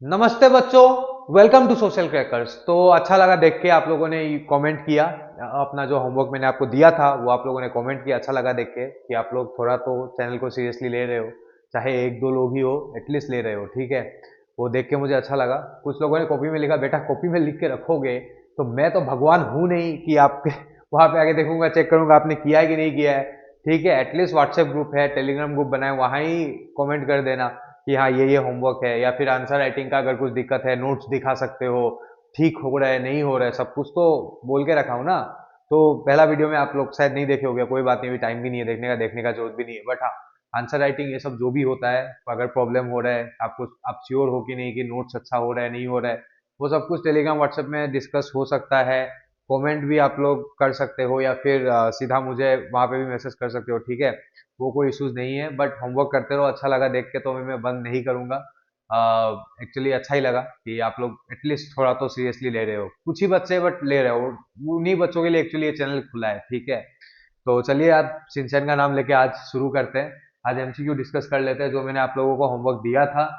नमस्ते बच्चों। Welcome to social crackers. तो अच्छा लगा देख के आप लोगों ने कमेंट किया। अपना जो होमवर्क मैंने आपको दिया था वो आप लोगों ने कमेंट किया। अच्छा लगा देख के कि आप लोग थोड़ा तो चैनल को सीरियसली ले रहे हो, चाहे एक दो लोग ही हो एटलीस्ट ले रहे हो। ठीक है, वो देख के मुझे अच्छा लगा। कुछ लोगों ने कॉपी में लिखा, बेटा कॉपी में लिख के रखोगे तो मैं तो भगवान हूं नहीं कि आपके वहां पे आके देखूंगा, चेक करूंगा आपने किया है कि नहीं किया है। ठीक है, एटलीस्ट व्हाट्सएप ग्रुप है, टेलीग्राम ग्रुप बनाए, वहां ही कमेंट कर देना कि हाँ ये होमवर्क है, या फिर आंसर राइटिंग का अगर कुछ दिक्कत है नोट्स दिखा सकते हो, ठीक हो रहा है नहीं हो रहा है, सब कुछ तो बोल के रखा हूँ ना। तो पहला वीडियो में आप लोग शायद नहीं देखे होगे, कोई बात नहीं, अभी टाइम भी नहीं है देखने का, देखने का जरूरत भी नहीं है। बट हाँ, आंसर राइटिंग ये सब जो भी होता है, अगर प्रॉब्लम हो रहा है आपको, आप श्योर हो कि नहीं कि नोट्स अच्छा हो रहा है नहीं हो रहा है, वो सब कुछ टेलीग्राम व्हाट्सएप में डिस्कस हो सकता है। कमेंट भी आप लोग कर सकते हो, या फिर सीधा मुझे वहां पे भी मैसेज कर सकते हो। ठीक है, वो कोई इश्यूज नहीं है। बट होमवर्क करते रहो, अच्छा लगा देख के तो मैं बंद नहीं करूंगा। एक्चुअली अच्छा ही लगा कि आप लोग एटलीस्ट थोड़ा तो सीरियसली ले रहे हो, कुछ ही बच्चे बट ले रहे हो। उन्हीं बच्चों के लिए एक्चुअली ये चैनल खुला है। ठीक है, तो चलिए आज सिंचन का नाम लेके आज शुरू करते हैं। आज एमसीक्यू डिस्कस कर लेते हैं, जो मैंने आप लोगों को होमवर्क दिया था,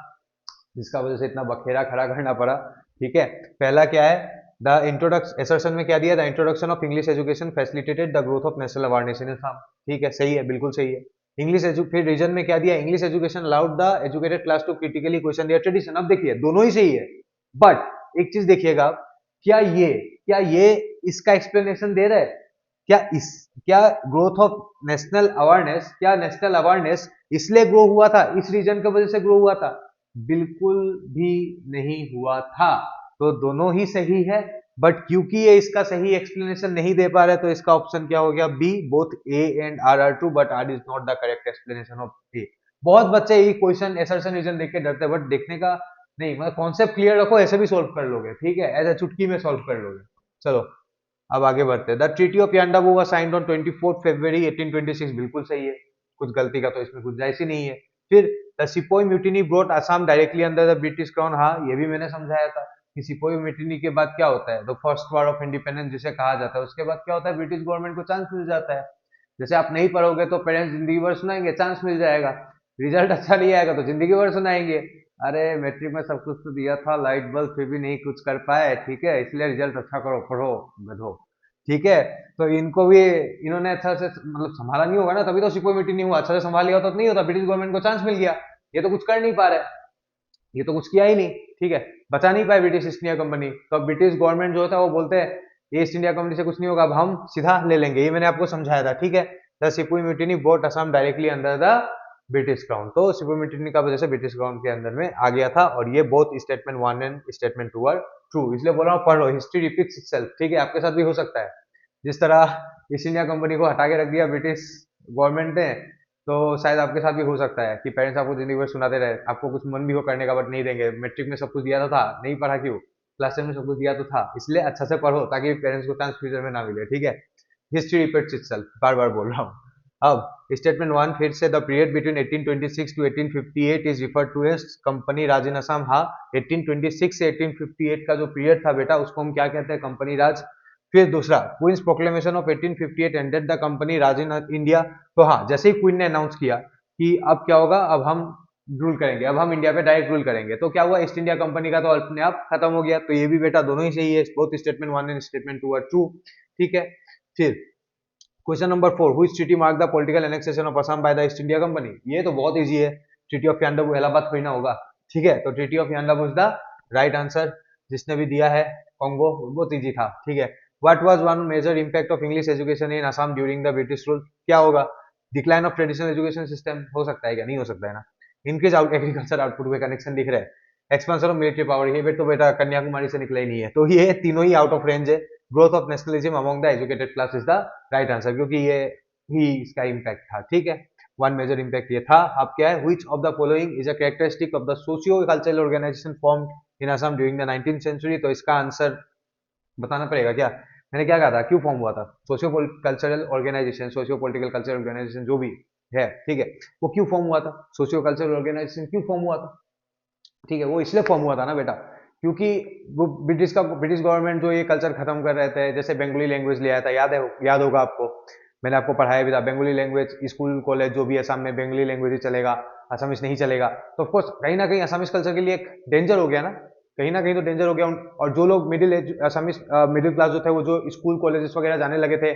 जिसका वजह से इतना बखेरा खड़ा करना पड़ा। ठीक है, पहला क्या है, द इंट्रोडक्शन एसर्शन में क्या दिया, the introduction of English education facilitated the growth of national awareness in Assam. ठीक है, सही है, बिल्कुल सही है। फिर रीजन में क्या दिया, English education allowed the educated class to critically question their tradition. अब देखिए दोनों ही सही है, बट एक चीज देखिएगा आप, क्या ये इसका एक्सप्लेनेशन दे रहा है? क्या इस क्या ग्रोथ ऑफ नेशनल अवेयरनेस, क्या नेशनल अवेयरनेस इसलिए ग्रो हुआ था, इस रीजन की वजह से ग्रो हुआ था? बिल्कुल भी नहीं हुआ था। तो दोनों ही सही है, बट क्योंकि ये इसका सही एक्सप्लेनेशन नहीं दे पा रहे तो इसका ऑप्शन क्या हो गया, B. Both A and R are true but R is not the correct explanation of A. बहुत बच्चे ये क्वेश्चन एसर्शन रीजन देख के डरते हैं, बट देखने का नहीं, मतलब कॉन्सेप्ट क्लियर रखो, ऐसे भी सोल्व कर लोगे। ठीक है, ऐसे चुटकी में सोल्व कर लोगे। चलो अब आगे बढ़ते हैं। The treaty of Yandabo was signed on 24 February 1826। बिल्कुल सही है, कुछ गलती का तो इसमें गुंजाइश ही नहीं है। फिर the sepoy mutiny brought Assam directly under the British crown. हाँ, ये भी मैंने समझाया था कि सिपोई म्यूटिनी के बाद क्या होता है, the first war of independence जिसे कहा जाता है, उसके बाद क्या होता है, ब्रिटिश गवर्नमेंट को चांस मिल जाता है। जैसे आप नहीं पढ़ोगे तो पेरेंट्स जिंदगी भर सुनाएंगे, चांस मिल जाएगा। रिजल्ट अच्छा नहीं आएगा तो जिंदगी भर सुनाएंगे, अरे मैट्रिक में सब कुछ तो दिया था, लाइट बल्ब, फिर भी नहीं कुछ कर पाए। ठीक है, इसलिए रिजल्ट अच्छा करो, पढ़ो गधो। ठीक है, तो इनको भी इन्होंने अच्छा से मतलब संभाला नहीं होगा ना, तभी तो सिपोई मिट्टी नहीं हुआ। अच्छा से संभाल लिया होता तो नहीं होता, ब्रिटिश गवर्नमेंट को चांस मिल गया। ये तो कुछ कर नहीं पा रहे, ये तो कुछ किया ही नहीं। ठीक है, बचा नहीं पाए ब्रिटिश ईस्ट इंडिया कंपनी, तो अब ब्रिटिश गवर्नमेंट जो होता है वो बोलते हैं ये ईस्ट इंडिया कंपनी से कुछ नहीं होगा, अब हम सीधा ले लेंगे। ये मैंने आपको समझाया था। ठीक है, the sepoy mutiny brought Assam directly under the British crown. तो सिपुई म्यूटिनी का वजह से ब्रिटिश क्राउन के अंदर में आ गया था, और ये both statement one and statement two are true. इसलिए बोल रहा हूँ पढ़ लो, हिस्ट्री रिपीट्स इटसेल्फ। ठीक है, आपके साथ भी हो सकता है, जिस तरह ईस्ट इंडिया कंपनी को हटा के रख दिया ब्रिटिश गवर्नमेंट ने, तो शायद आपके साथ भी हो सकता है कि पेरेंट्स आपको जिंदगी भर सुनाते रहे, आपको कुछ मन भी हो करने का बट नहीं देंगे। मैट्रिक में सब कुछ दिया तो था, नहीं पढ़ा क्यों? क्लास 10 में सब कुछ दिया तो था, इसलिए अच्छा से पढ़ो ताकि पेरेंट्स को चांस फ्यूचर में ना मिले। ठीक है, हिस्ट्री रिपीट्स इटसेल्फ, बार बार बोल रहा हूँ। अब स्टेटमेंट वन फिर से, the period between 1826 to 1858 is referred to as Company Raj in Assam. हाँ, 1826 से 1858 का जो पीरियड था बेटा, उसको हम क्या कहते हैं, कंपनी राज। फिर दूसरा, Queen's proclamation of 1858 ended the company Raj in India. तो हाँ, जैसे ही क्वीन ने अनाउंस किया कि अब क्या होगा, अब हम रूल करेंगे, अब हम इंडिया पे डायरेक्ट रूल करेंगे, तो क्या हुआ, ईस्ट इंडिया कंपनी का तो अपने आप खत्म हो गया। तो ये भी बेटा दोनों ही सही है, both statement one and statement two are true. ठीक है, फिर question number 4, which treaty mark the political annexation of Assam by the East India company. ये तो बहुत इजी है, ट्रीटी ऑफ यान्डाबू, इलाहाबाद थोड़ी ना होगा। ठीक है, तो treaty of Yandabo is the right answer. जिसने भी दिया है कॉन्गो, बहुत इजी था। ठीक है, what was one major impact of English education in Assam during the British rule. क्या होगा, decline of traditional education system. हो सकता है क्या, नहीं हो सकता है ना। इंक्रीज आउट एग्रीकल्चर आउटपुट में कनेक्शन दिख रहा है। एक्सपेंशन ऑफ मिलिट्री पावर, ये तो बेटा कन्याकुमारी से निकला ही नहीं है, तो ये तीनों ही आउट ऑफ रेंज है। Growth of nationalism among the educated class is the right answer, क्योंकि ये ही इसका इम्पैक्ट था। ठीक है, वन मेजर इम्पैक्ट ये था। अब क्या है, which of the following is a characteristic of the socio cultural organization formed in Assam during the 19th century. तो इसका आंसर बताना पड़ेगा क्या, मैंने क्या कहा था, क्यों फॉर्म हुआ था socio cultural organization, socio political cultural organization जो भी है। ठीक है, वो क्यों फॉर्म हुआ था, सोशियो कल्चरल ऑर्गेनाइजेशन क्यों फॉर्म हुआ था? ठीक है, वो इसलिए फॉर्म हुआ था ना बेटा, क्योंकि वो ब्रिटिश गवर्नमेंट जो ये कल्चर खत्म कर रहे थे, जैसे बंगाली लैंग्वेज ले आया था, याद है, याद होगा आपको। मैंने आपको पढ़ाया भी था, बंगाली लैंग्वेज स्कूल कॉलेज जो भी है असम में बंगाली लैंग्वेज ही चलेगा, असमिस नहीं चलेगा। तो ऑफकोर्स कहीं ना कहीं असमिस कल्चर के लिए एक डेंजर हो गया ना, कहीं ना कहीं तो डेंजर हो गया। और जो लोग middle age Assamese middle class जो थे वो जो स्कूल कॉलेजेस वगैरह जाने लगे थे,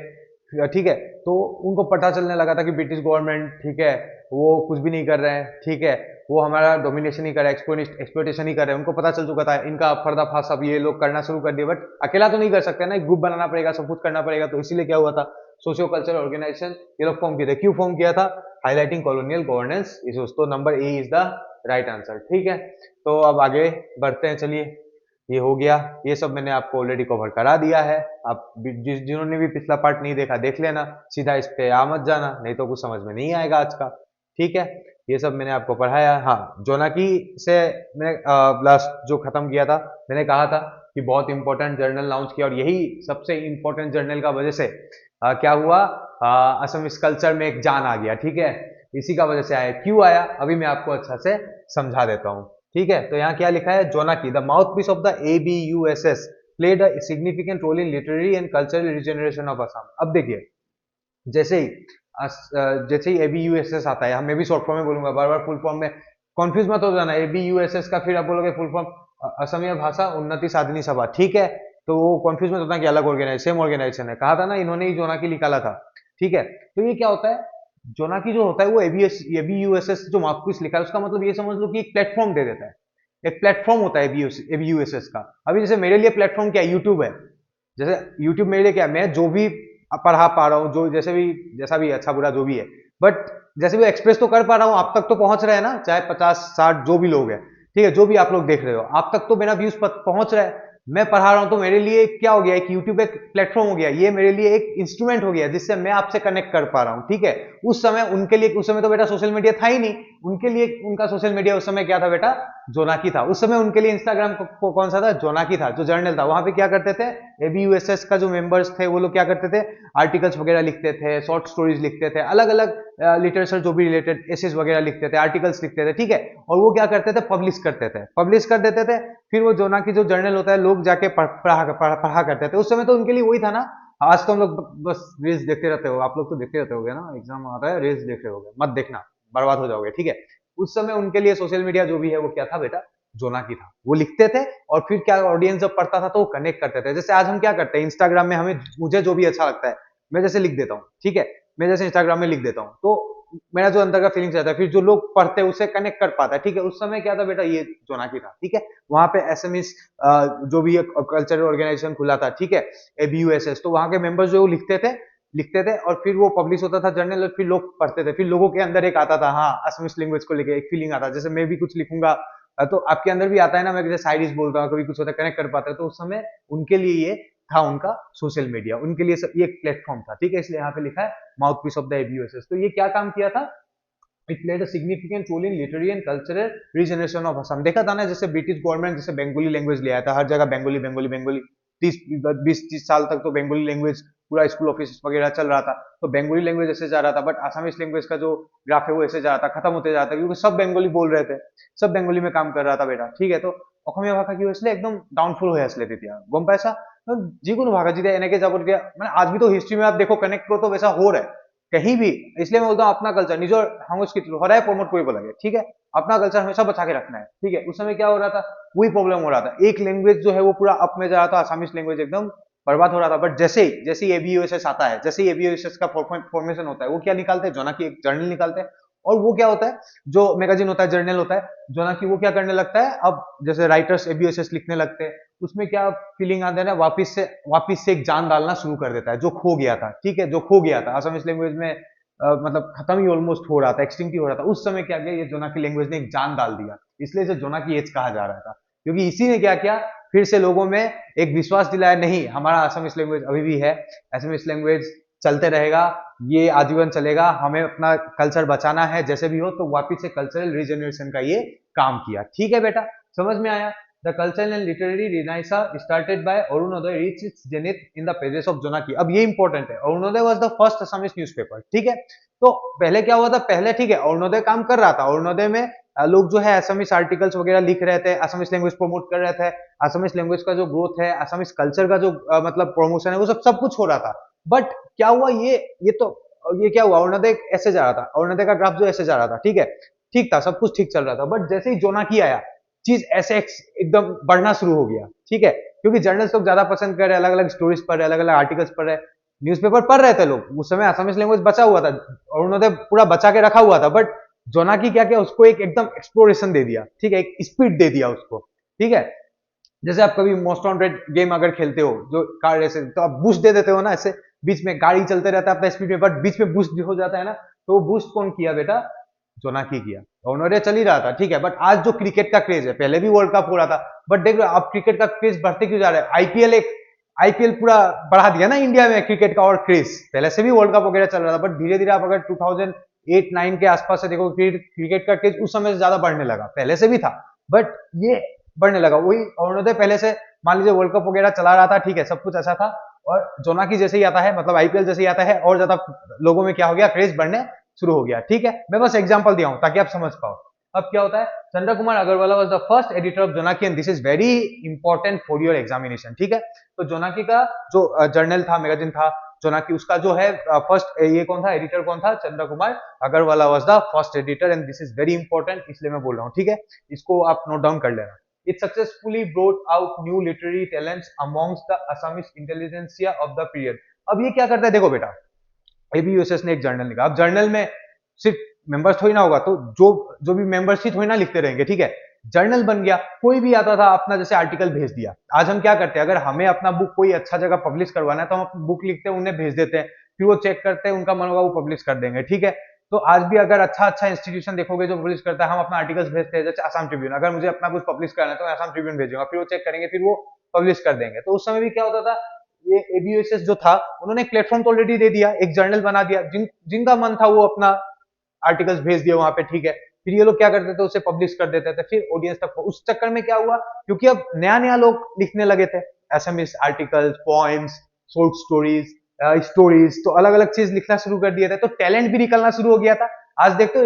ठीक है, तो उनको पता चलने लगा था कि ब्रिटिश गवर्नमेंट, ठीक है, वो कुछ भी नहीं कर रहे हैं, ठीक है, वो हमारा डोमिनेशन ही कर रहा है, एक्सप्लोइटेशन ही कर रहे हैं। उनको पता चल चुका था, इनका पर्दाफाश अब ये लोग करना शुरू कर दिए। बट अकेला तो नहीं कर सकते ना, एक ग्रुप बनाना पड़ेगा, सब कुछ करना पड़ेगा। तो इसीलिए क्या हुआ था, सोशियो कल्चरल ऑर्गेनाइजेशन ये लोग फॉर्म किए थे। क्यों फॉर्म किया था? Highlighting colonial governance issues. तो number A is the right answer, ठीक है। तो अब आगे बढ़ते हैं, चलिए, ये हो गया, ये सब मैंने आपको ऑलरेडी कवर करा दिया है। आप जिन्होंने भी पिछला पार्ट नहीं देखा देख लेना, सीधा इस पे आ मत जाना, नहीं तो कुछ समझ में नहीं आएगा आज का, ठीक है। ये सब मैंने आपको पढ़ाया। हाँ, जोनाकी से मैंने लास्ट जो खत्म किया था, मैंने कहा था कि बहुत इंपॉर्टेंट जर्नल लॉन्च किया, और यही सबसे इंपॉर्टेंट जर्नल का वजह से क्या हुआ, असम इस कल्चर में एक जान आ गया, ठीक है। इसी का वजह से आया। क्यों आया अभी मैं आपको अच्छा से समझा देता हूँ, ठीक है। तो यहाँ क्या लिखा है, Jonaki the mouthpiece of the ABUSS played a significant role in literary and cultural regeneration of Assam. अब देखिए, जैसे ही जैसे ही ABUSS आता है, मैं भी शॉर्ट फॉर्म में बोलूंगा, बार बार फुल फॉर्म में कंफ्यूज मत हो जाना। ABUSS का फिर आप बोलोगे फुल फॉर्म असमिया भाषा उन्नति साधनी सभा, ठीक है। तो वो कंफ्यूज मत होता कि अलग ऑर्गेनाइजेशन, सेम ऑर्गेनाइजेशन है। कहा था ना, इन्होंने ही जोनाकी निकाला था, ठीक है। तो ये क्या होता है, जोनाकी जो होता है वो ABUSS जो माउथपीस लिखा है, उसका मतलब ये समझ लो कि एक प्लेटफॉर्म दे देता है। एक प्लेटफॉर्म होता है ABUSS का। अभी जैसे मेरे लिए प्लेटफॉर्म क्या है, यूट्यूब है। जैसे यूट्यूब मेरे लिए क्या है, मैं जो भी पढ़ा पा रहा हूँ, जो जैसा भी अच्छा बुरा जो भी है, बट जैसे भी एक्सप्रेस तो कर पा रहा हूँ, आप तक तो पहुंच रहे हैं ना, चाहे 50 60 जो भी लोग हैं, ठीक है, जो भी आप लोग देख रहे हो, आप तक तो मेरा व्यूज पहुंच रहा है। मैं पढ़ा रहा हूं, तो मेरे लिए क्या हो गया, एक यूट्यूब एक प्लेटफॉर्म हो गया, ये मेरे लिए एक इंस्ट्रूमेंट हो गया जिससे मैं आपसे कनेक्ट कर पा रहा हूं, ठीक है। उस समय उनके लिए, उस समय तो बेटा सोशल मीडिया था ही नहीं, उनके लिए उनका सोशल मीडिया उस समय क्या था बेटा, जोनाकी था। उस समय उनके लिए इंस्टाग्राम कौन सा था, जोनाकी था, जो जर्नल था। वहां पे क्या करते थे, ABUSS का जो मेंबर्स थे वो लोग क्या करते थे, आर्टिकल्स वगैरह लिखते थे, शॉर्ट स्टोरीज लिखते थे, अलग अलग लिटरेचर जो भी रिलेटेड एसेज वगैरह लिखते थे, आर्टिकल्स लिखते थे, ठीक है। और वो क्या करते थे, पब्लिश करते थे, पब्लिश कर देते थे। फिर वो जोनाकी जो जर्नल होता है, लोग जाके पढ़ा करते थे। उस समय तो उनके लिए वही था ना। आज तो हम लोग बस रील्स देखते रहते हो, आप लोग तो देखते रहते होगे ना, एग्जाम आ रहा है रील्स देख रहे होगे, मत देखना, बर्बाद हो जाओगे, ठीक है। उस समय उनके लिए सोशल मीडिया जो भी है वो क्या था बेटा, जोनाकी था। वो लिखते थे, और फिर क्या, ऑडियंस जब पढ़ता था तो वो कनेक्ट करते थे। जैसे आज हम क्या करते हैं, इंस्टाग्राम में हमें, मुझे जो भी अच्छा लगता है मैं जैसे लिख देता हूँ, ठीक है, मैं जैसे इंस्टाग्राम में लिख देता हूँ, तो मेरा जो अंदर का फीलिंग्स रहता है, फिर जो लोग पढ़ते हैं उससे कनेक्ट कर पाता है, ठीक है। उस समय क्या था बेटा, ये जोनाकी था, ठीक है। वहां पे एसएमएस जो भी कल्चरल ऑर्गेनाइजेशन खुला था, ठीक है, ABUSS, तो वहां के मेंबर्स जो लिखते थे, और फिर वो पब्लिश होता था जर्नल, और फिर लोग पढ़ते थे। फिर लोगों के अंदर एक आता था, हाँ, असमिस लैंग्वेज को लेके एक फीलिंग आता है। जैसे मैं भी कुछ लिखूंगा, तो आपके अंदर भी आता है ना, मैं जैसे शायरीज बोलता हूँ, कभी कुछ होता है, कनेक्ट कर पाता है। तो उस समय उनके लिए ये था उनका सोशल मीडिया, उनके लिए ये एक प्लेटफॉर्म था, ठीक है। इसलिए यहाँ पे लिखा है mouthpiece of the ABUSS। तो ये क्या काम किया था, it played a significant role in literary and cultural regeneration of Assam. देखा था ना, जैसे ब्रिटिश गवर्नमेंट जैसे बंगाली लैंग्वेज ले आया था, हर जगह बंगाली बंगाली बंगाली, 30 20 30 साल तक तो बंगाली लैंग्वेज पूरा स्कूल ऑफिस वगैरह चल रहा था। तो बंगाली लैंग्वेज ऐसे जा रहा था, बट आसामीज लैंग्वेज का जो ग्राफ है वो ऐसे जा रहा था, खत्म होते जा रहा था, क्योंकि सब बंगाली बोल रहे थे, सब बंगाली में काम कर रहा था बेटा, ठीक है। तो অসমীয়া ভাষা কি হৈছিলে, একদম ডাউনফল হৈ আছিলে তেতিয়া, গম পাইছা। যিকোনো ভাষা যেতিয়া এনেকে যাব, তেতিয়া মানে आज भी तो हिस्ट्री में आप देखो कनेक्ट करो तो वैसा हो रहा है कहीं भी। इसलिए मैं बोलता हूँ अपना कल्चर निजर সংস্কৃতি সদায় प्रमोट কৰিব লাগে, ठीक है। अपना कल्चर हमेशा बचा के रखना है, ठीक है। उस समय क्या हो रहा था, वही प्रॉब्लम हो रहा था, एक लैंग्वेज जो है वो पूरा अप में जा रहा था, आसामीज लैंग्वेज एकदम बर्बाद हो रहा था। बट जैसे ही ABUSS आता है, जैसे ही ABUSS का फॉर्मेशन होता है, वो क्या निकालते हैं, जोनाकी एक जर्नल निकालते हैं। और वो क्या होता है, जो मैगजीन होता है, जर्नल होता है, जोनाकी, वो क्या करने लगता है, अब जैसे राइटर्स ABUSS लिखने लगते हैं, उसमें क्या फीलिंग आते हैं ना, वापिस से एक जान डालना शुरू कर देता है, जो खो गया था, ठीक है, जो खो गया था आसामीज लैंग्वेज में, मतलब खत्म ही ऑलमोस्ट हो रहा था, एक्सटिंक्ट ही हो रहा था। उस समय क्या किया, ये जोनाकी लैंग्वेज ने एक जान डाल दिया, इसलिए इसे जोनाकी एज कहा जा रहा था। क्योंकि इसी ने क्या किया, फिर से लोगों में एक विश्वास दिलाया, नहीं, हमारा आसामीज लैंग्वेज अभी भी है, आसामीज लैंग्वेज चलते रहेगा, ये आजीवन चलेगा, हमें अपना कल्चर बचाना है, जैसे भी हो। तो वापिस से कल्चरल रीजनरेशन का ये काम किया, ठीक है बेटा, समझ में आया। The cultural and literary renaissance started by Arunodaya reached its zenith in the pages of Jonaki। अब ये इंपॉर्टेंट है, Arunoday was the first Assamese newspaper, ठीक है। तो पहले क्या हुआ था, पहले ठीक है अरुणोदय काम कर रहा था, अरुणोदय में लोग जो है असमिस आर्टिकल्स वगैरह लिख रहे थे, असमिस लैंग्वेज प्रमोट कर रहे थे, असमिस लैंग्वेज का जो ग्रोथ है, असमिस कल्चर का जो मतलब प्रमोशन है, वो सब कुछ हो रहा था। बट क्या हुआ, ये क्या हुआ, अरुणोदय ऐसे जा रहा था, अरुणोदय का ग्राफ जो ऐसे जा रहा था, ठीक है, ठीक था, सब कुछ ठीक चल रहा था, बट जैसे ही जोनाकी आया, चीज ऐसे एकदम बढ़ना शुरू हो गया, ठीक है, क्योंकि जर्नल्स लोग ज्यादा पसंद कर रहे, अलग अलग स्टोरीज पढ़ रहे, अलग अलग आर्टिकल्स पढ़ रहे, न्यूज़पेपर पढ़ रहे थे लोग उस समय, असमिस लैंग्वेज बचा हुआ था, अरुणोदय पूरा बचा के रखा हुआ था, बट जोनाकी क्या किया, उसको एक एकदम एक्सप्लोरेशन दे दिया, ठीक है, एक स्पीड दे दिया उसको, ठीक है। जैसे आप कभी मोस्ट वांटेड गेम अगर खेलते हो जो कार रेस, तो आप बूस्ट दे देते हो ना, ऐसे बीच में गाड़ी चलते रहता है अपना स्पीड में, बट बीच में बूस्ट हो जाता है ना, तो वो बूस्ट कौन किया बेटा, जोनाकी किया। ऑनोरे चल ही रहा था, ठीक है, बट आज जो क्रिकेट का क्रेज है, पहले भी वर्ल्ड कप हो रहा था, बट देख रहे हो अब क्रिकेट का क्रेज बढ़ते क्यों जा रहा है, आईपीएल पूरा बढ़ा दिया ना इंडिया में क्रिकेट का और क्रेज, पहले से भी वर्ल्ड कप वगैरह चल रहा था, बट धीरे धीरे आप अगर 2008-9 के आसपास से देखो, क्रिकेट का क्रेज उस समय से ज्यादा बढ़ने लगा, पहले से भी था, बट ये बढ़ने लगा। वही अरुणोदय पहले से मान लीजिए वर्ल्ड कप वगैरह चला रहा था, ठीक है, सब कुछ अच्छा था, और जोनाकी जैसे ही आता है, मतलब आईपीएल जैसे ही आता है, और ज्यादा लोगों में क्या हो गया, क्रेज बढ़ने शुरू हो गया, ठीक है। मैं बस एग्जांपल दिया हूं ताकि आप समझ पाओ। अब क्या होता है, Chandra Kumar Agarwala was the first editor of Jonaki and this is very important for your examination, ठीक है। तो जोनाकी का जो जर्नल था, मैगजीन था जोनाकी, उसका जो है फर्स्ट ये कौन था, एडिटर कौन था, Chandra Kumar Agarwala was the first editor and this is very important, इसलिए मैं बोल रहा हूँ, ठीक है, इसको आप नोट डाउन कर लेना। It successfully brought out new literary talents amongst the Assamese intelligentsia of the period. अब ये क्या करता है, देखो बेटा, एबीयूएसएस ने एक जर्नल निकाला, अब जर्नल में सिर्फ मेंबर्स थोड़ी ना होगा, तो जो जो भी मेंबर्स ही थोड़ी ना लिखते रहेंगे, ठीक है, जर्नल बन गया, कोई भी आता था अपना जैसे आर्टिकल भेज दिया। आज हम क्या करते हैं, अगर हमें अपना बुक कोई अच्छा जगह पब्लिश करवाना है, तो हम अपनी बुक लिखते हैं, उन्हें भेज देते हैं, फिर वो चेक करते हैं, उनका मन होगा वो पब्लिश कर देंगे, ठीक है। तो आज भी अगर अच्छा अच्छा इंस्टीट्यूशन देखोगे जो पब्लिश करता है, हम अपना आर्टिकल्स भेजते हैं, जैसे आसाम ट्रिब्यून, अगर मुझे अपना कुछ पब्लिश करना है तो मैं आसाम ट्रिब्यून भेजूंगा, फिर वो चेक करेंगे, फिर वो पब्लिश कर देंगे। तो उस समय भी क्या होता था, ये एबीयूएसएस जो था, उन्होंने एक प्लेटफॉर्म तो ऑलरेडी दे दिया, एक जर्नल बना दिया, जिनका मन था वो अपना आर्टिकल्स भेज दिए वहां पे, ठीक है, फिर ये लोग क्या करते थे, उसे पब्लिश कर देते थे, फिर ऑडियंस तक। उस चक्कर में क्या हुआ, क्योंकि अब नया नया लोग लिखने लगे थे, SMS articles, poems, short stories, stories, तो अलग अलग चीज लिखना शुरू कर दिया था, तो टैलेंट भी निकलना शुरू हो गया था। आज देखते हो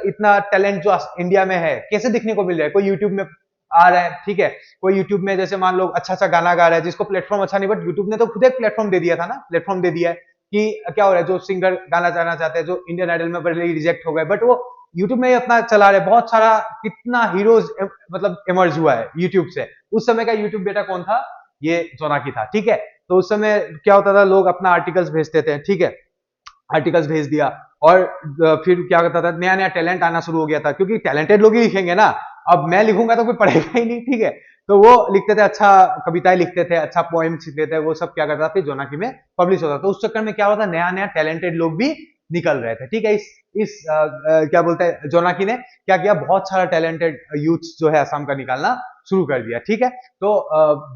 इतना टैलेंट जो इंडिया में है कैसे दिखने को मिल रहा है, कोई यूट्यूब में आ रहा है, ठीक है, कोई यूट्यूब में जैसे मान लो अच्छा अच्छा गाना गा रहा है, जिसको प्लेटफॉर्म अच्छा नहीं, बट यूट्यूब ने तो खुद एक प्लेटफॉर्म दे दिया था ना, प्लेटफॉर्म दे दिया है कि क्या हो रहा है, जो सिंगर गाना जाना चाहते हैं, जो इंडियन आइडल में पहले रिजेक्ट हो गए, बट वो यूट्यूब में ही अपना चला रहे, बहुत सारा कितना हीरोज मतलब इमर्ज हुआ है यूट्यूब से। उस समय का यूट्यूब बेटा कौन था, ये जोनाकी था, ठीक है। तो उस समय क्या होता था, लोग अपना आर्टिकल्स भेजते थे, ठीक है, आर्टिकल्स भेज दिया, और फिर क्या करता था, नया नया टैलेंट आना शुरू हो गया था, क्योंकि टैलेंटेड लोग ही लिखेंगे ना, अब मैं लिखूंगा तो कोई पढ़ेगा ही नहीं, ठीक है। तो वो लिखते थे, अच्छा कविताएं लिखते थे, अच्छा पोएम्स लिखते थे, वो सब क्या करता था, फिर जोनाकी में पब्लिश होता था। तो उस चक्कर में क्या होता, नया नया टैलेंटेड लोग भी निकल रहे थे, ठीक है। क्या बोलते हैं, जोनाकी ने क्या किया, बहुत सारा टैलेंटेड यूथ जो है असम का निकालना शुरू कर दिया, ठीक है। तो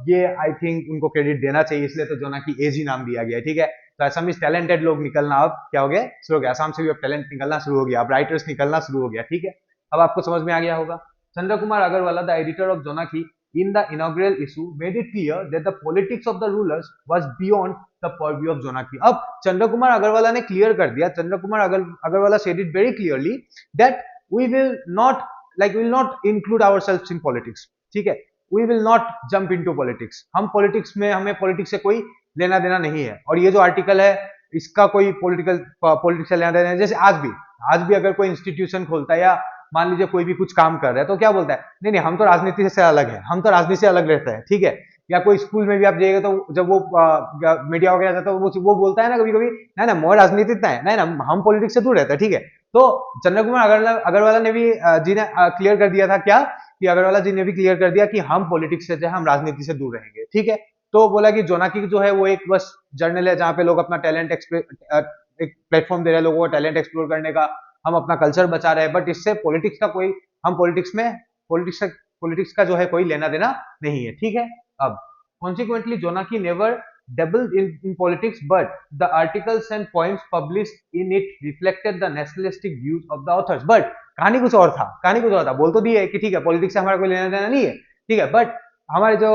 ये आई थिंक उनको क्रेडिट देना चाहिए, इसलिए तो जोनाकी एजी नाम दिया गया है, ठीक है। तो असम टैलेंटेड लोग निकलना अब क्या हो गया, शुरू हो गया, असम से भी अब टैलेंट निकलना शुरू हो गया, अब राइटर्स निकलना शुरू हो गया, ठीक है। अब आपको समझ में आ गया होगा। Chandra Kumar Agarwala, the editor of Jonaki, in the inaugural issue made it clear that the politics of the rulers was beyond the purview of Jonaki. अब चंद्र कुमार अग्रवाला ने क्लियर कर दिया, चंद्र Kumar Agrawala said it very clearly that we will not include ourselves in politics, ठीक है, we will not jump into politics, हम politics में, हमें politics से कोई लेना देना नहीं है, और ये जो आर्टिकल है इसका कोई पॉलिटिक्स से लेना देना है। जैसे आज भी अगर कोई इंस्टीट्यूशन खोलता है, या मान लीजिए कोई भी कुछ काम कर रहा है, तो क्या बोलता है, नहीं नहीं हम तो राजनीति से अलग है, हम तो राजनीति से अलग रहते हैं, ठीक है। या कोई स्कूल में भी आप जाइएगा, तो जब वो मीडिया वगैरह जाता है, वो बोलता है ना कभी कभी, नहीं ना मोर राजनीति नहीं, नहीं ना हम पॉलिटिक्स से दूर रहते हैं, ठीक है। तो चंद्र कुमार अग्रवाला ने भी जी ने क्लियर कर दिया था क्या, कि अग्रवाला जी ने भी क्लियर कर दिया कि हम पॉलिटिक्स से जो है, हम राजनीति से दूर रहेंगे, ठीक है। तो बोला कि जोनाकी जो है वो एक बस जर्नल है, जहाँ पे लोग अपना टैलेंट एक प्लेटफॉर्म दे रहे हैं लोगों को टैलेंट एक्सप्लोर करने का, हम अपना कल्चर बचा रहे हैं, बट इससे पॉलिटिक्स का कोई, हम पॉलिटिक्स का जो है कोई लेना देना नहीं है, ठीक है। अब consequently Jonaki never dabbled in politics, but the articles and poems published in it reflected the nationalistic views of the authors. But कहानी कुछ और था, बोल तो दिए कि ठीक है पॉलिटिक्स से हमारा कोई लेना देना नहीं है, ठीक है, बट हमारे जो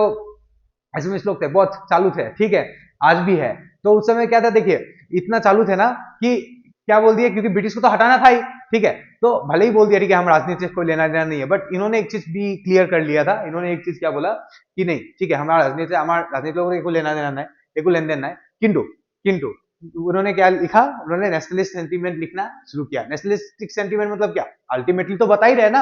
एसएमएस लोग थे बहुत चालू थे, ठीक है, आज भी है। तो उस समय क्या था, देखिए इतना चालू थे ना कि क्या बोल दिया, क्योंकि ब्रिटिश को तो हटाना था ही, ठीक है, तो भले ही बोल दिया ठीक है हम राजनीति से कोई लेना देना नहीं है, बट इन्होंने एक चीज भी क्लियर कर लिया था, इन्होंने एक चीज क्या बोला कि नहीं ठीक है हमारा राजनीति लोगों को लेना देना नहीं, लेन देना है, किंतु उन्होंने क्या लिखा, उन्होंने नेशनलिस्ट सेंटीमेंट लिखना शुरू किया। नेशनलिस्टिक सेंटीमेंट मतलब क्या, अल्टीमेटली तो बता ही रहे ना,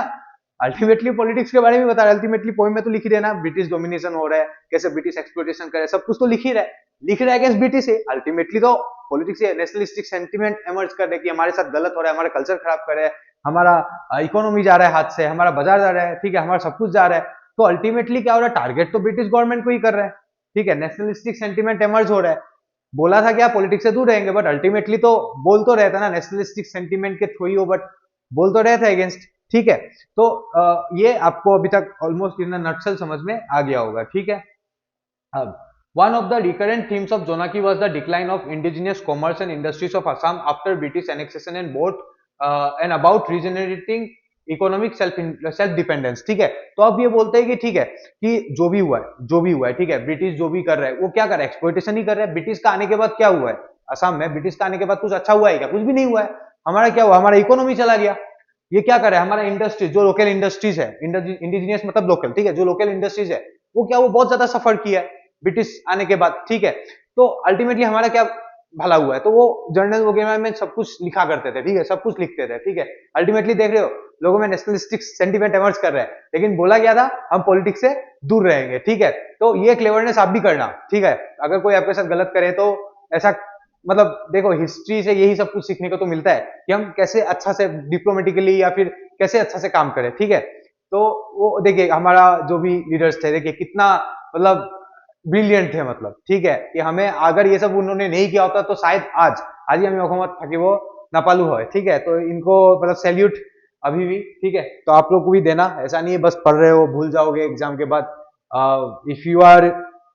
अल्टीमेटली पॉलिटिक्स के बारे में बता रहे, अल्टीमेटली पोइम में तो लिख ही रहे ना, ब्रिटिश डोमिनेशन हो रहा है, कैसे ब्रिटिश एक्सप्लॉइटेशन कर रहे हैं, सब कुछ तो लिख ही रहा है, लिख रहा है अगेंस्ट ब्रिटिश है, अल्टीमेटली तो पॉलिटिक्स से नेशनलिस्टिक सेंटीमेंट एमर्ज कर रहे हैं कि हमारे साथ गलत हो रहा है, हमारा कल्चर खराब कर रहे हैं, हमारा इकोनॉमी जा रहा है हाथ से, हमारा बाजार जा रहा है, ठीक है, हमारा सब कुछ जा रहा है। तो अल्टीमेटली क्या हो रहा है, टारगेट तो ब्रिटिश गवर्नमेंट को ही कर रहा है, ठीक है, नेशनलिस्टिक सेंटीमेंट एमर्ज हो रहा है। बोला था क्या पॉलिटिक्स से दूर रहेंगे, बट अल्टीमेटली तो बोल तो रहता ना नेशनलिस्टिक सेंटीमेंट के थ्रू ही हो, बट बोल तो रहता है अगेंस्ट, ठीक है। तो ये आपको अभी तक ऑलमोस्ट इन नटसेल समझ में आ गया होगा, ठीक है। अब one of the recurrent themes of Jonaki was the decline of indigenous commerce and industries of Assam after British annexation and and about regenerating economic self dependence, ठीक है। तो अब ये बोलते हैं कि ठीक है कि जो भी हुआ है, ठीक है, ब्रिटिश जो भी कर रहा है वो क्या कर रहा है, एक्सप्लॉइटेशन ही कर रहा है। ब्रिटिश का आने के बाद क्या हुआ है असम में, ब्रिटिश का आने के बाद कुछ अच्छा हुआ है क्या, कुछ भी नहीं हुआ है। हमारा क्या हुआ, हमारा इकोनॉमी चला गया। ये क्या कर रहा है, हमारा इंडस्ट्रीज, जो लोकल इंडस्ट्रीज है, इंडिजिनियस मतलब लोकल, ठीक है, जो लोकल इंडस्ट्रीज है वो क्या, वो बहुत ज्यादा सफर किया है ब्रिटिश आने के बाद, ठीक है। तो अल्टीमेटली हमारा क्या भला हुआ है, तो वो जर्नल वगैरह में सब कुछ लिखा करते थे, ठीक है, सब कुछ लिखते थे, ठीक है। अल्टीमेटली देख रहे हो लोगों में नेशनलिस्टिक सेंटीमेंट एमर्ज कर रहे हैं, लेकिन बोला गया था हम पॉलिटिक्स से दूर रहेंगे, ठीक है। तो ये क्लेवरनेस आप भी करना, ठीक है। अगर कोई आपके साथ गलत करे तो ऐसा, मतलब देखो हिस्ट्री से यही सब कुछ सीखने को तो मिलता है कि हम कैसे अच्छा से डिप्लोमेटिकली या फिर कैसे अच्छा से काम करें, ठीक है। तो वो देखिए हमारा जो भी लीडर्स थे, देखिए कितना मतलब ब्रिलियंट थे, मतलब ठीक है, कि हमें अगर ये सब उन्होंने नहीं किया होता तो शायद आज आज ही हमें हुकूमत था कि वो नापालू है, ठीक है। तो इनको मतलब सैल्यूट अभी भी, ठीक है। तो आप लोग को भी देना, ऐसा नहीं है बस पढ़ रहे हो भूल जाओगे एग्जाम के बाद। If you are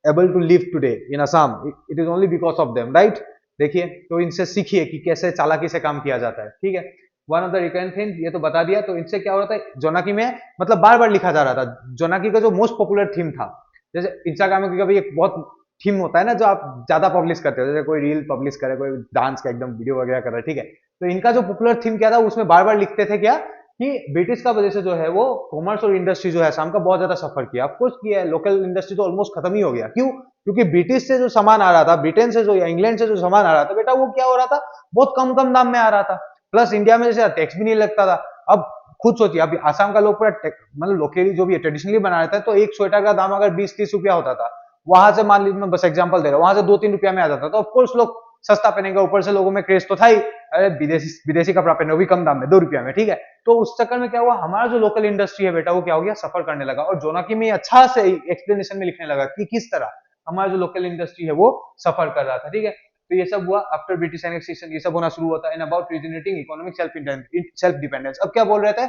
able to live today in Assam, it is only because of them, right. देखिए तो इनसे सीखिए कि कैसे चालाकी से काम किया जाता है, ठीक है। One of the recurrent thing ये तो बता दिया। तो इनसे क्या हो रहा था, जोनाकी में मतलब बार बार लिखा जा रहा था। जोनाकी का जो मोस्ट पॉपुलर थीम था, जैसे इंस्टाग्राम में कभी एक बहुत थीम होता है ना जो आप ज्यादा पब्लिश करते हो, जैसे कोई रील पब्लिश करे, कोई डांस का एकदम वीडियो वगैरह कर रहा है, ठीक है। तो इनका जो पॉपुलर थीम क्या था, उसमें बार बार लिखते थे क्या कि ब्रिटिश का वजह से जो है वो कॉमर्स और इंडस्ट्री जो है असम का बहुत ज्यादा सफर किया। ऑफकोर्स किया है, लोकल इंडस्ट्री तो ऑलमोस्ट खत्म ही हो गया। क्यों? क्योंकि ब्रिटिश से जो सामान आ रहा था, ब्रिटेन से जो या इंग्लैंड से जो सामान आ रहा था बेटा, वो क्या हो रहा था, बहुत कम कम दाम में आ रहा था। प्लस इंडिया में जैसे टैक्स भी नहीं लगता था। अब खुद सोचिए, अभी आसाम का लोग पूरा मतलब लोकली जो भी ट्रेडिशनली बना रहा था, तो एक स्वेटर का दाम अगर 20-30 रुपया होता था, वहां से मान लीजिए मैं बस एग्जांपल दे रहा हूँ, वहां से 2-3 रुपया में आ जाता था। तो ऑफकोर्स लोग सस्ता पहनेंगे, ऊपर से लोगों में क्रेज तो था ही, अरे विदेशी विदेशी कपड़ा पहने वो भी कम दाम में 2 रुपया में, ठीक है। तो उस चक्कर में क्या हुआ, हमारा जो लोकल इंडस्ट्री है बेटा वो क्या हो गया, सफर करने लगा। और जोनाकी में अच्छा से एक्सप्लेनेशन में लिखने लगा कि किस तरह हमारा जो लोकल इंडस्ट्री है वो सफर कर रहा था, ठीक है। तो ये सब हुआ आफ्टर ब्रिटिश एनेक्सेशन, ये सब होना शुरू होता है। In about regenerating economic self dependence. अब क्या बोल रहे थे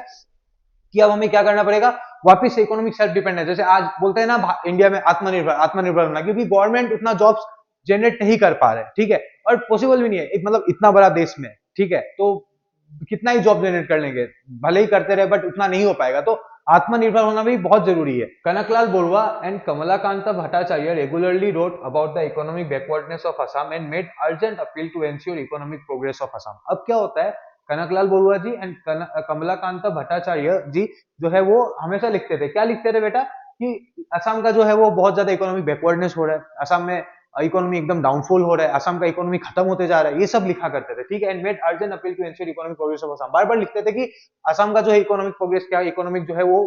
कि अब हमें क्या करना पड़ेगा, वापस से इकोनॉमिक सेल्फ डिपेंडेंस। जैसे आज बोलते हैं ना इंडिया में आत्मनिर्भर आत्मनिर्भर होना, क्योंकि गवर्नमेंट उतना जॉब्स जनरेट नहीं कर पा रहे, ठीक है। और पॉसिबल भी नहीं है, एक मतलब इतना बड़ा देश में, ठीक है, तो कितना ही जॉब जनरेट कर लेंगे, भले ही करते रहे, बट उतना नहीं हो पाएगा। तो आत्मनिर्भर होना भी बहुत जरूरी है। Kanaklal Barua and Kamalakanta Bhattacharya regularly wrote about the economic backwardness of Assam and made urgent appeal to ensure economic progress of Assam. अब क्या होता है, कनकलाल बोरुआ जी एंड कमलाकांत भट्टाचार्य जी जो है वो हमेशा लिखते थे, क्या लिखते थे बेटा, कि असम का जो है वो बहुत ज्यादा इकोनॉमिक बैकवर्डनेस हो रहा है, असम में इकोनॉमी एकदम डाउनफॉल हो रहा है, असम का इकोनॉमी खत्म होते जा रहा है, ये सब लिखा करते थे, ठीक है। And made urgent appeal to ensure economic progress of Assam. बार बार लिखते थे कि असम का जो है इकोनॉमिक प्रोग्रेस क्या, इकोनॉमिक जो है वो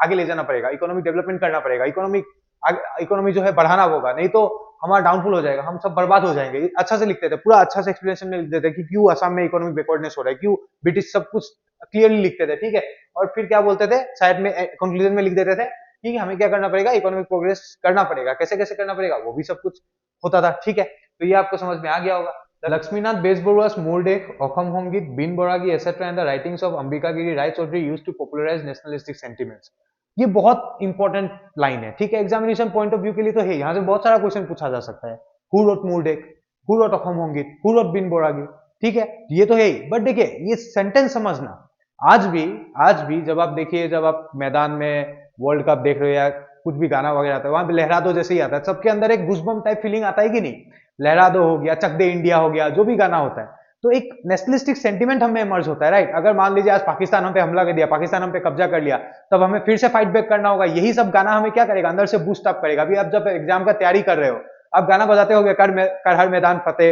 आगे ले जाना पड़ेगा, इकोनॉमिक डेवलपमेंट करना पड़ेगा, इकोनॉमी जो है बढ़ाना होगा, नहीं तो हमारा डाउनफॉल हो जाएगा, हम सब बर्बाद हो जाएंगे। अच्छा से लिखते थे, पूरा अच्छा से एक्सप्लेनेशन में लिख देते कि क्यों असम में इकोनॉमिक बैकवर्डनेस हो रहा है, क्यों ब्रिटिश, सब कुछ क्लियरली लिखते थे, ठीक है। और फिर क्या बोलते थे, साइड में कंक्लूजन में लिख देते थे कि हमें क्या करना पड़ेगा, इकोनॉमिक प्रोग्रेस करना पड़ेगा, कैसे कैसे करना पड़ेगा वो भी सब कुछ होता था, ठीक है। तो ये आपको समझ में आ गया होगा। Lakshminath Bezborua's Murdek, Okham Hongit, Bin Boragi, etc. and the writings of Ambika Giri Rai Chaudhary used to popularize nationalistic sentiments. ये बहुत इंपॉर्टेंट लाइन है, ठीक है, एग्जामिनेशन पॉइंट ऑफ व्यू के लिए तो है। यहाँ से बहुत सारा क्वेश्चन पूछा जा सकता है, हु रोट मूरडेक, हु रोट अखम होंगित, हु रोट बिन बोरागी, ठीक है, ये तो है ही। बट देखिए ये सेंटेंस समझना, आज भी जब आप देखिए, जब आप मैदान में वर्ल्ड कप देख रहे हो या कुछ भी गाना वगैरह आता है, वहां पे लहरा दो जैसे ही आता है, सबके अंदर एक गुस्बम टाइप फीलिंग आता है कि नहीं। लहरा दो हो गया, चक दे इंडिया हो गया, जो भी गाना होता है, तो एक नेशनलिस्टिक सेंटीमेंट हमें इमर्ज होता है, राइट। अगर मान लीजिए आज पाकिस्तान हम पे हमला कर दिया, पाकिस्तान हम पे कब्जा कर लिया, तब हमें फिर से फाइट बैक करना होगा। यही सब गाना हमें क्या करेगा, अंदर से बूस्ट अप करेगा। अभी आप जब एग्जाम का तैयारी कर रहे हो, आप गाना बजाते होगे कर हर मैदान फतेह,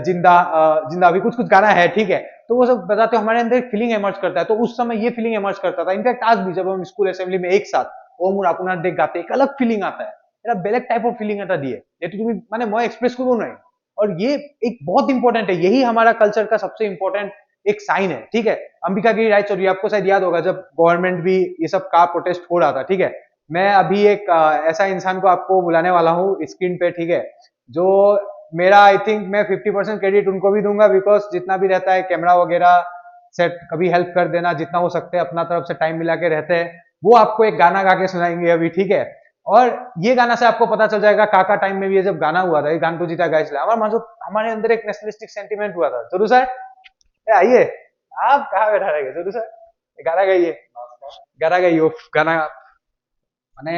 जिंदा जिंदा भी कुछ कुछ गाना है, ठीक है, तो वो सब बजाते हो, हमारे अंदर एक फीलिंग एमर्ज करता है। तो उस समय ये फीलिंग एमर्ज करता था, इनफैक्ट आज भी जब हम स्कूल असेंबली में एक साथ ओ मुर आपना देख गाते, एक अलग फीलिंग आता है, এটা বেলেগ টাইপ অফ ফিলিং এটা দিয়ে, যেটা তুমি মানে মই এক্সপ্রেস করবো नहीं। और ये एक बहुत इंपॉर्टेंट है, यही हमारा कल्चर का सबसे इंपॉर्टेंट एक साइन है, ठीक है। अंबिका गिरी राय चौधरी, आपको शायद याद होगा जब गवर्नमेंट भी ये सब का प्रोटेस्ट हो रहा था, ठीक है, मैं अभी एक ऐसा इंसान को आपको बुलाने वाला हूँ स्क्रीन पे, ठीक है, जो मेरा आई थिंक मैं 50% क्रेडिट उनको भी दूंगा, बिकॉज जितना भी रहता है कैमरा वगैरह सेट, कभी हेल्प कर देना जितना हो सकते हैं अपना तरफ से टाइम मिला के रहते हैं, वो आपको एक गाना गा के सुनाएंगे अभी, ठीक है। और ये गाना से आपको पता चल जाएगा काका टाइम में भी ये जब गाना हुआ था, ये गान तो जीता गाइस हमारे अंदर एक नेशनलिस्टिक सेंटिमेंट हुआ था। जरूर सर आइए, आप कहाँ बैठा रहेंगे जरूर सर, गाना गाइए, गाना गाइए गाना। মানে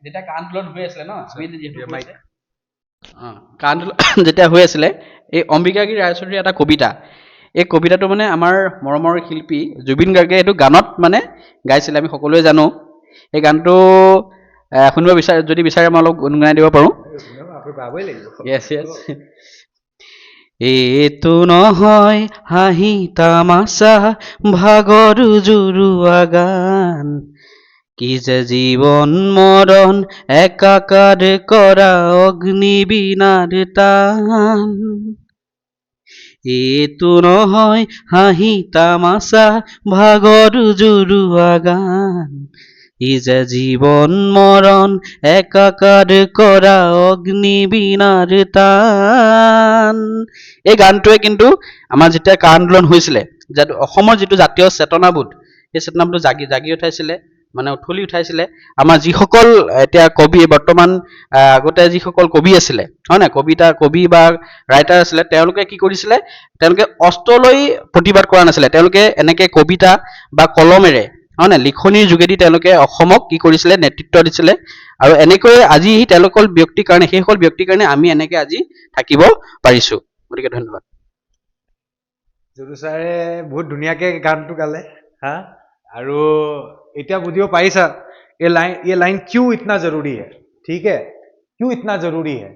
যেতিয়া কা আন্দোলন হৈ আছিলে ন, আমি কা আন্দোলন যেতিয়া হৈ আছিলে, এই অম্বিকাগিৰি ৰায়চৌধুৰীৰ এটা কবিতা, এই কবিতাটো মানে আমাৰ মৰমৰ শিল্পী জুবিন গাৰ্গে এইটো গানত মানে গাইছিলে, আমি সকলোৱে জানো। এই গানটো শুনিব যদি বিচাৰে মই অলপ গুণগুণাই দিব পাৰোঁ। Yes yes. এইটো নহয় হাঁহি তামাচা ভাগৰ জুৰুৱা গান, কি যে জীৱন মৰণ একাকাৰ কৰা অগ্নিবীণাৰ টান। এইটো নহয় হাঁহি তামাচা ভাগৰ জুৰুৱা গান, ই যে জীৱন মৰণ একাকাৰ কৰা অগ্নিবীণাৰ টান। এই গানটোৱে কিন্তু আমাৰ যেতিয়া কা আন্দোলন হৈছিলে, অসমৰ যিটো জাতীয় চেতনাবোধ, সেই চেতনাবোধ জাগি উঠাইছিলে, মানে উঠলি উঠাইছিলে। আমাৰ যিসকল এতিয়া কবি, বৰ্তমান আগতে যিসকল কবি আছিলে, হয় নাই, কবি বা ৰাইটাৰ আছিলে, তেওঁলোকে কি কৰিছিলে, তেওঁলোকে অস্ত্ৰলৈ প্ৰতিবাদ কৰা নাছিলে, তেওঁলোকে এনেকে কবিতা বা কলমেৰে, হয় নাই, লিখনিৰ যোগেদি তেওঁলোকে অসমক কি কৰিছিলে, নেতৃত্ব দিছিলে। আৰু এনেকৈ আজি তেওঁলোকৰ ব্যক্তিৰ কাৰণে, সেইসকল ব্যক্তিৰ কাৰণে আমি এনেকে আজি থাকিব পাৰিছো। গতিকে ধন্যবাদ। জুৰু ছাৰে বহুত ধুনীয়াকে গানটো গালে, হা। আৰু এতিয়া বুঝियो पाइसा ये लाइन क्यों इतना जरूरी है, ठीक है, क्यों इतना जरूरी है।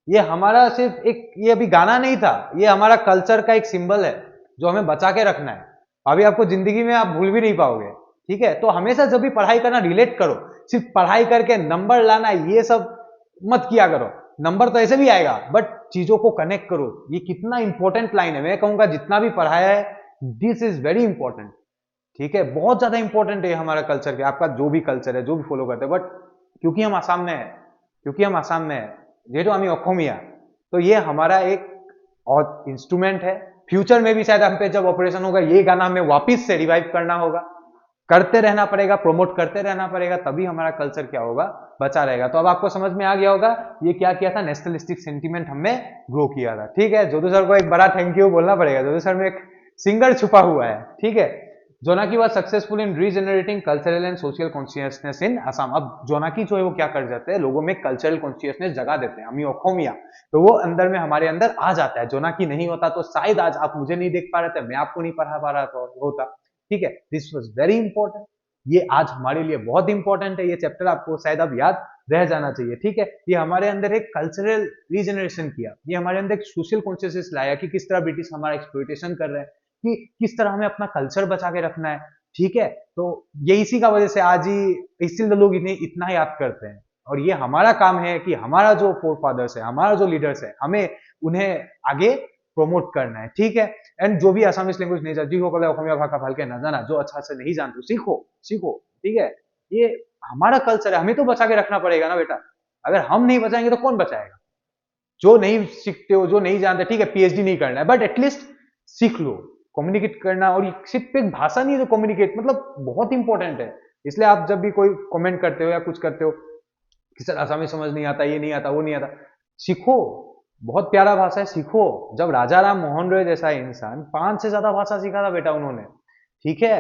ये हमारा सिर्फ एक, ये अभी गाना नहीं था, ये हमारा कल्चर का एक सिंबल है जो हमें बचा के रखना है। अभी आपको जिंदगी में आप भूल भी नहीं पाओगे, ठीक है। तो हमेशा जब भी पढ़ाई करना रिलेट करो, सिर्फ पढ़ाई करके नंबर लाना ये सब मत किया करो, नंबर तो ऐसे भी आएगा, बट चीजों को कनेक्ट करो। ये कितना इंपॉर्टेंट लाइन है, मैं कहूंगा जितना भी पढ़ाया है दिस इज वेरी इंपॉर्टेंट, ठीक है, बहुत ज्यादा इंपॉर्टेंट है हमारा कल्चर के, आपका जो भी कल्चर है, जो भी फॉलो करते हैं। बट क्योंकि हम आसाम में है, जेहेतु हमें अखोमिया, तो ये हमारा एक और इंस्ट्रूमेंट है। फ्यूचर में भी शायद हम पे जब ऑपरेशन होगा, ये गाना हमें वापिस से रिवाइव करना होगा, करते रहना पड़ेगा, प्रमोट करते रहना पड़ेगा, तभी हमारा कल्चर क्या होगा, बचा रहेगा। तो अब आपको समझ में आ गया होगा ये क्या किया था, नेशनलिस्टिक सेंटिमेंट हमने ग्रो किया था, ठीक है। जोधू सर को एक बड़ा थैंक यू बोलना पड़ेगा, जोधू सर में एक सिंगर छुपा हुआ है, ठीक है। Jonaki was successful in regenerating cultural and social consciousness in Assam. अब जोनाकी जो है वो क्या कर जाते हैं, लोगों में कल्चरल कॉन्शियसनेस जगा देते हैं, हमी अखोमिया, तो वो अंदर में हमारे अंदर आ जाता है। जोनाकी नहीं होता तो शायद आज आप मुझे नहीं देख पा रहे थे, मैं आपको नहीं पढ़ा पा रहा होता, ठीक है। दिस वॉज वेरी इंपॉर्टेंट, ये आज हमारे लिए बहुत इंपॉर्टेंट है, ये चैप्टर आपको शायद अब याद रह जाना चाहिए, ठीक है। ये हमारे अंदर एक कल्चरल रीजनरेशन किया, ये हमारे अंदर एक सोशल कॉन्शियसनेस लाया कि किस तरह ब्रिटिश हमारा एक्सप्लॉयटेशन कर रहे हैं, कि किस तरह हमें अपना कल्चर बचा के रखना है, ठीक है। तो ये इसी का वजह से आज ही इसलिए लोग इन्हें इतना याद करते हैं। और ये हमारा काम है कि हमारा जो फोर फादर्स है, हमारा जो लीडर्स है, हमें उन्हें आगे प्रमोट करना है, ठीक है। एंड जो भी आसामीज लैंग्वेज नहीं जानती हो, अखमिया भाषा भालके न जाना, जो अच्छा से नहीं जानते सीखो, ठीक है। ये हमारा कल्चर है, हमें तो बचा के रखना पड़ेगा ना बेटा, अगर हम नहीं बचाएंगे तो कौन बचाएगा। जो नहीं सीखते हो, जो नहीं जानते, ठीक है, पीएचडी नहीं करना है, बट एटलीस्ट सीख लो, कम्युनिकेट करना। और सिर्फ एक भाषा नहीं है जो कम्युनिकेट, मतलब बहुत इंपॉर्टेंट है। इसलिए आप जब भी कोई कमेंट करते हो या कुछ करते हो कि सर आसामी समझ नहीं आता, ये नहीं आता, वो नहीं आता, सीखो, बहुत प्यारा भाषा है, सीखो। जब राजा राम मोहन रॉय जैसा इंसान 5 से ज्यादा भाषा सीखा था बेटा उन्होंने, ठीक है।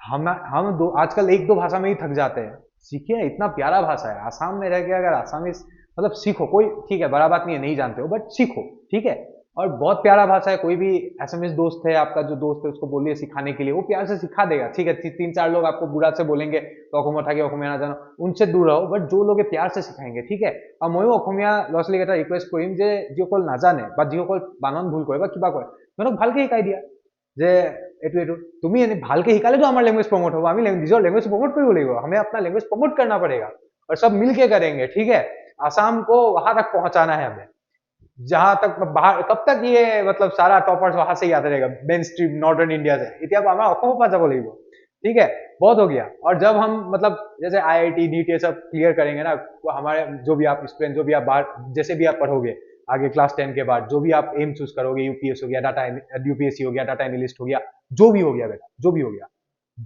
हम आजकल 1-2 भाषा में ही थक जाते हैं, सीखिए, इतना प्यारा भाषा है। आसाम में रह के अगर आसामी मतलब सीखो, कोई ठीक है, बड़ा बात नहीं है नहीं जानते हो, बट सीखो, ठीक है। और बहुत प्यारा भाषा है। कोई भी एसएमएस दोस्त है आपका, जो दोस्त है उसको बोलिए सिखाने के लिए, वो प्यार से सिखा देगा। ठीक है, तीन चार लोग आपको बुरा से बोलेंगे तो অসমীয়া থাকে অসমীয়া নাজানো, उनसे दूर रहो, बट जो लोग प्यार से सिखाएंगे, ठीक है। और ময়ো অসমীয়া ল'ৰা ছোৱালীক এটা ৰিকুৱেষ্ট কৰিম যে যিসকল নাজানে বা যিসকল বানান ভুল কৰে বা কিবা কৰে, সিহঁতক ভালকে শিকাই দিয়া যে এইটো এইটো তুমি এনে ভালকে শিকালেতো আমাৰ লেংগুৱেজ প্ৰমোট হ'ব। আমি নিজৰ লেংগুৱেজ প্ৰমোট কৰিব লাগিব, हमें अपना लैंग्वेज प्रमोट करना पड़ेगा और सब मिलके करेंगे, ठीक है। आसाम को वहां तक पहुंचाना है हमें, जहां तक बाहर, कब तक ये मतलब सारा टॉपर्स वहां से ही आता रहेगा मेन स्ट्रीम नॉर्दर्न इंडिया से। এতিয়া আমাৰ অসমৰ পৰা যাব লাগিব, ठीक है। बहुत हो गया। और जब हम मतलब जैसे आईआईटी नीट ये सब क्लियर करेंगे ना, तो हमारे जो भी आप स्टूडेंट, जो भी आप बाहर जैसे भी आप पढ़ोगे आगे क्लास 10 के बाद, जो भी आप एम चूज करोगे, यूपीएस हो गया, डाटा यूपीएससी हो गया, डाटा एनालिस्ट हो गया, जो भी हो गया बेटा, जो भी हो गया,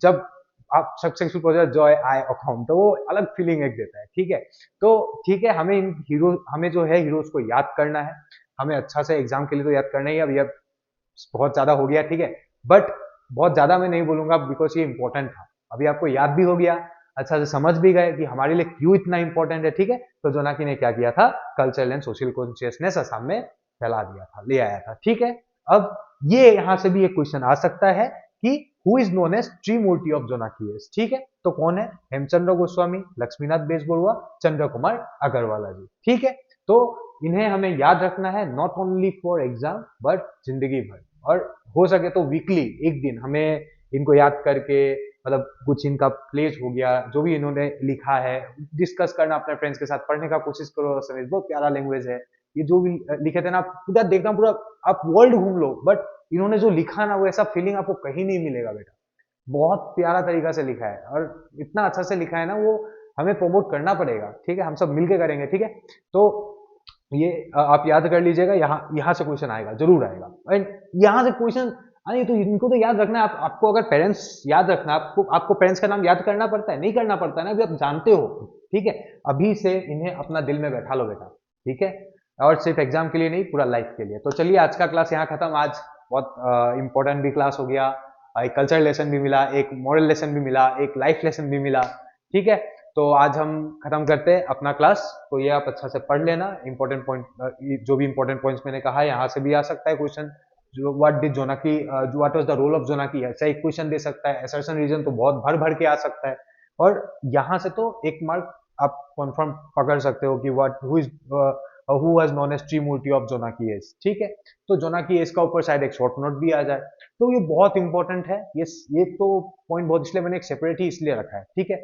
जब आप सक्सेसफुल प्रोजेक्ट जॉय आए अकाउंट, तो वो अलग फीलिंग एक देता है, ठीक है। तो ठीक है, हमें इन हीरो, हमें जो है हीरोज को याद करना है, हमें अच्छा से एग्जाम के लिए तो याद करना ही है। अब ये बहुत ज्यादा हो गया, ठीक है, बट बहुत ज्यादा मैं नहीं बोलूंगा बिकॉज ये इंपॉर्टेंट था। अभी आपको याद भी हो गया, अच्छा से समझ भी गए कि हमारे लिए क्यों इतना इंपॉर्टेंट है, ठीक है। तो जोनाकी ने क्या किया था, cultural and social consciousness Assam में फैला दिया था, ले आया था, ठीक है। अब ये यहां से भी एक क्वेश्चन आ सकता है कि who is known as Trimurti of Jonaki, ठीक है। तो कौन है, हेमचंद्र गोस्वामी, लक्ष्मीनाथ बेजबरुआ, चंद्र कुमार अग्रवाला जी, ठीक है। तो इन्हें हमें याद रखना है, not only for exam but जिंदगी भर। और हो सके तो वीकली एक दिन हमें इनको याद करके, मतलब कुछ इनका प्लेज हो गया, जो भी इन्होंने लिखा है, डिस्कस करना अपने फ्रेंड्स के साथ, पढ़ने का कोशिश करो। समझ, बहुत प्यारा लैंग्वेज है ये, जो भी लिखे थे ना, पूरा देखना, पूरा आप वर्ल्ड घूम लो, बट इन्होंने जो लिखा ना, वो ऐसा फीलिंग आपको कहीं नहीं मिलेगा बेटा। बहुत प्यारा तरीका से लिखा है और इतना अच्छा से लिखा है ना, वो हमें प्रमोट करना पड़ेगा, ठीक है। हम सब मिलके करेंगे, ठीक है। तो ये आप याद कर लीजिएगा, यहाँ से क्वेश्चन आएगा, जरूर आएगा। एंड यहाँ से क्वेश्चन आने, तो इनको तो याद रखना है। आपको अगर पेरेंट्स याद रखना, आपको पेरेंट्स का नाम याद करना पड़ता है, नहीं करना पड़ता है ना, अभी आप जानते हो, ठीक है। अभी से इन्हें अपना दिल में बैठा लो बेटा, ठीक है। और सिर्फ एग्जाम के लिए नहीं, पूरा लाइफ के लिए। तो चलिए, आज का क्लास यहाँ खत्म। आज बहुत इंपॉर्टेंट भी क्लास हो गया, एक कल्चरल लेसन भी मिला, एक मॉरल लेसन भी मिला, एक लाइफ लेसन भी मिला, ठीक है। तो आज हम खत्म करते हैं अपना क्लास। तो ये आप अच्छा से पढ़ लेना, इंपॉर्टेंट पॉइंट, जो भी इंपॉर्टेंट पॉइंट्स मैंने कहा है, यहाँ से भी आ सकता है क्वेश्चन। जो what did Jonaki, what was the role of Jonaki, ऐसा एक क्वेश्चन दे सकता है। असर्शन रीजन तो बहुत भर भर के आ सकता है, और यहाँ से तो एक मार्क आप कंफर्म पकड़ सकते हो कि what who was known as Trimurti of Jonaki as, ठीक है। तो जोनाकी एज का ऊपर शायद एक शॉर्ट नोट भी आ जाए, तो ये बहुत इंपॉर्टेंट है। ये तो पॉइंट बहुत, इसलिए मैंने एक सेपरेट ही इसलिए रखा है, ठीक है।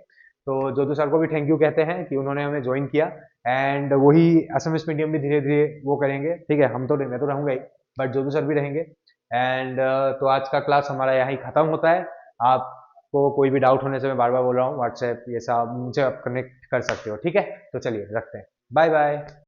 तो जोधू सर को भी थैंक यू कहते हैं कि उन्होंने हमें ज्वाइन किया, एंड वही एसएमएस मीडियम भी धीरे धीरे वो करेंगे, ठीक है। हम तो, मैं तो रहूंगा ही, बट जोधू सर भी रहेंगे। एंड तो आज का क्लास हमारा यहाँ ही खत्म होता है। आपको कोई भी डाउट होने से, मैं बार बार बोल रहा हूँ, व्हाट्सएप ये सब मुझे आप कनेक्ट कर सकते हो, ठीक है। तो चलिए रखते हैं, बाय बाय।